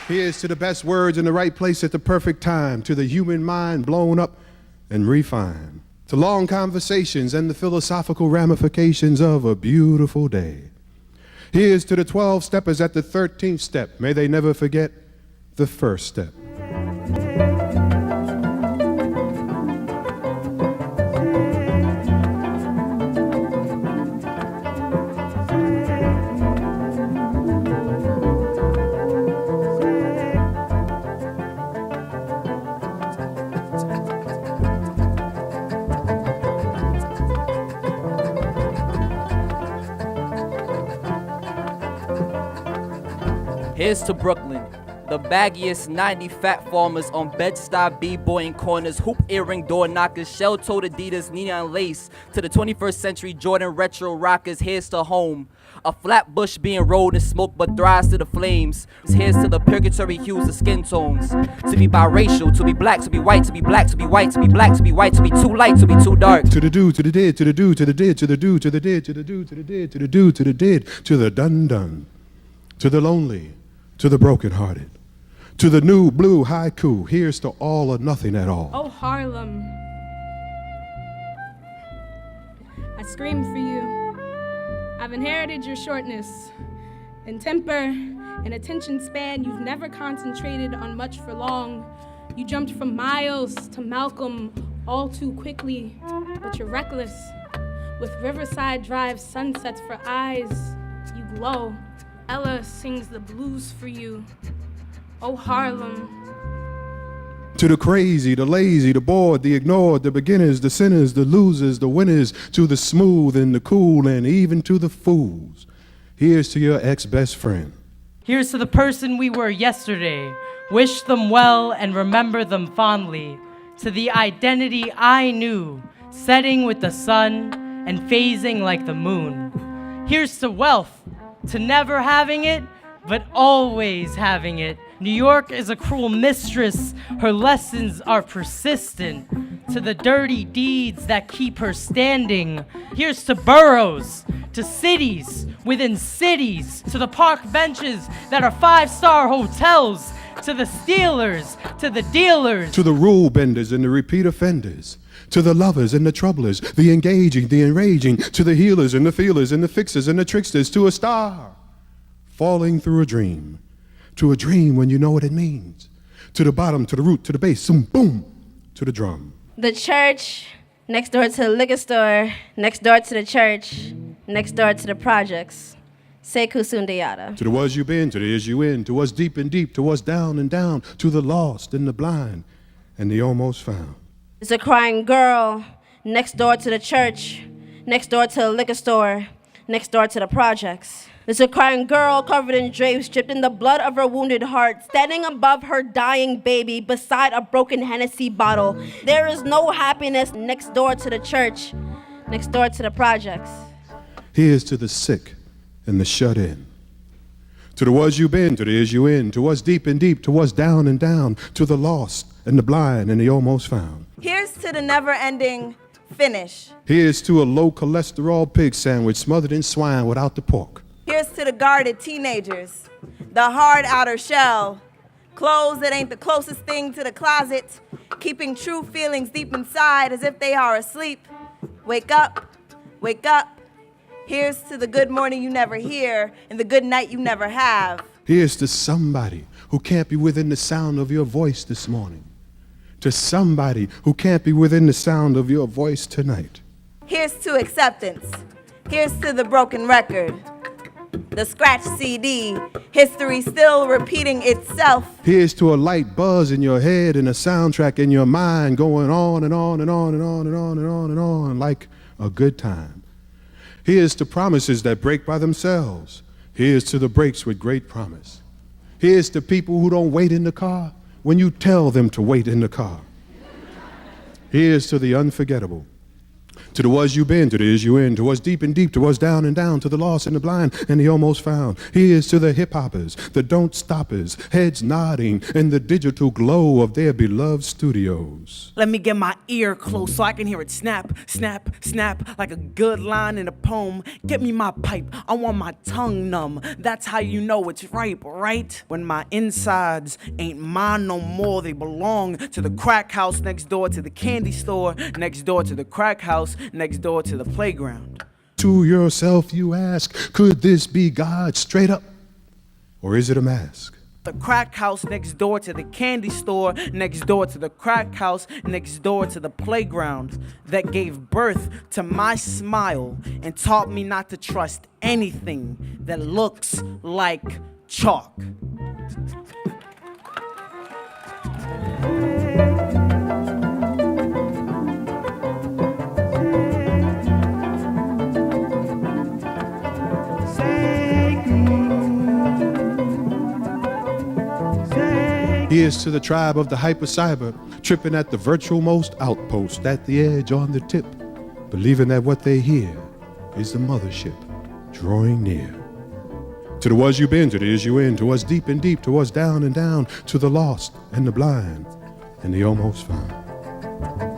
Here's to the best words in the right place at the perfect time, to the human mind blown up and refined, to long conversations and the philosophical ramifications of a beautiful day. Here's to the 12 steppers at the 13th step. May they never forget the first step. Here's to Brooklyn, the baggiest 90 fat farmers on Bed-Stuy b-boying corners, hoop earring door knockers, shell-toed Adidas, neon lace, to the 21st century Jordan retro rockers. Here's to home, a flat bush being rolled in smoke but thrives to the flames. Here's to the purgatory hues of skin tones, to be biracial, to be black, to be white, to be black, to be white, to be black, to be white, to be too light, to be too dark. To the do, to the did, to the do, to the did, to the do, to the did, to the do, to the did, to the do, to the did, to the done, to the lonely, to the brokenhearted, to the new blue haiku. Here's to all or nothing at all. Oh, Harlem, I screamed for you. I've inherited your shortness in temper and attention span. You've never concentrated on much for long. You jumped from Miles to Malcolm all too quickly, but you're reckless. With Riverside Drive sunsets for eyes, you glow. Ella sings the blues for you. Oh, Harlem. To the crazy, the lazy, the bored, the ignored, the beginners, the sinners, the losers, the winners, to the smooth and the cool, and even to the fools. Here's to your ex-best friend. Here's to the person we were yesterday. Wish them well and remember them fondly. To the identity I knew, setting with the sun and phasing like the moon. Here's to wealth. To never having it, but always having it. New York is a cruel mistress. Her lessons are persistent. To the dirty deeds that keep her standing. Here's to boroughs, to cities within cities, to the park benches that are 5-star hotels, to the stealers, to the dealers, to the rule benders and the repeat offenders, to the lovers and the troublers, the engaging, the enraging, to the healers and the feelers and the fixers and the tricksters, to a star falling through a dream, to a dream when you know what it means, to the bottom, to the root, to the base, boom, boom, to the drum. The church, next door to the liquor store, next door to the church, next door to the projects. Sekou Sundiata. To the was you been, to the is you in, to what's deep and deep, to what's down and down, to the lost and the blind and the almost found. There's a crying girl next door to the church, next door to the liquor store, next door to the projects. There's a crying girl covered in drapes, dripped in the blood of her wounded heart, standing above her dying baby beside a broken Hennessy bottle. There is no happiness next door to the church, next door to the projects. Here's to the sick and the shut in. To the was you been, to the is you in, to what's deep and deep, to what's down and down, to the lost and the blind and the almost found. Here's to the never-ending finish. Here's to a low cholesterol pig sandwich smothered in swine without the pork. Here's to the guarded teenagers, the hard outer shell, clothes that ain't the closest thing to the closet, keeping true feelings deep inside as if they are asleep. Wake up, wake up. Here's to the good morning you never hear and the good night you never have. Here's to somebody who can't be within the sound of your voice this morning. To somebody who can't be within the sound of your voice tonight. Here's to acceptance. Here's to the broken record, the scratched CD, history still repeating itself. Here's to a light buzz in your head and a soundtrack in your mind going on and on and on and on and on and on and on like a good time. Here's to promises that break by themselves. Here's to the breaks with great promise. Here's to people who don't wait in the car when you tell them to wait in the car. Here's to the unforgettable, To the was you been, to the is you in, to what's deep and deep, to what's down and down, to the lost and the blind and the almost found. Here's to the hip-hoppers, the don't-stoppers, heads nodding in the digital glow of their beloved studios. Let me get my ear close so I can hear it snap, snap, snap, like a good line in a poem. Get me my pipe, I want my tongue numb. That's how you know it's ripe, right? When my insides ain't mine no more, they belong to the crack house next door to the candy store, next door to the crack house, next door to the playground. To yourself you ask, could this be God straight up, or is it a mask? The crack house next door to the candy store, next door to the crack house, next door to the playground, that gave birth to my smile and taught me not to trust anything that looks like chalk. Here's to the tribe of the hyper-cyber, tripping at the virtual most outpost, at the edge on the tip, believing that what they hear is the mothership drawing near. To the was you been, to the is you in, to what's deep and deep, to what's down and down, to the lost and the blind and the almost found.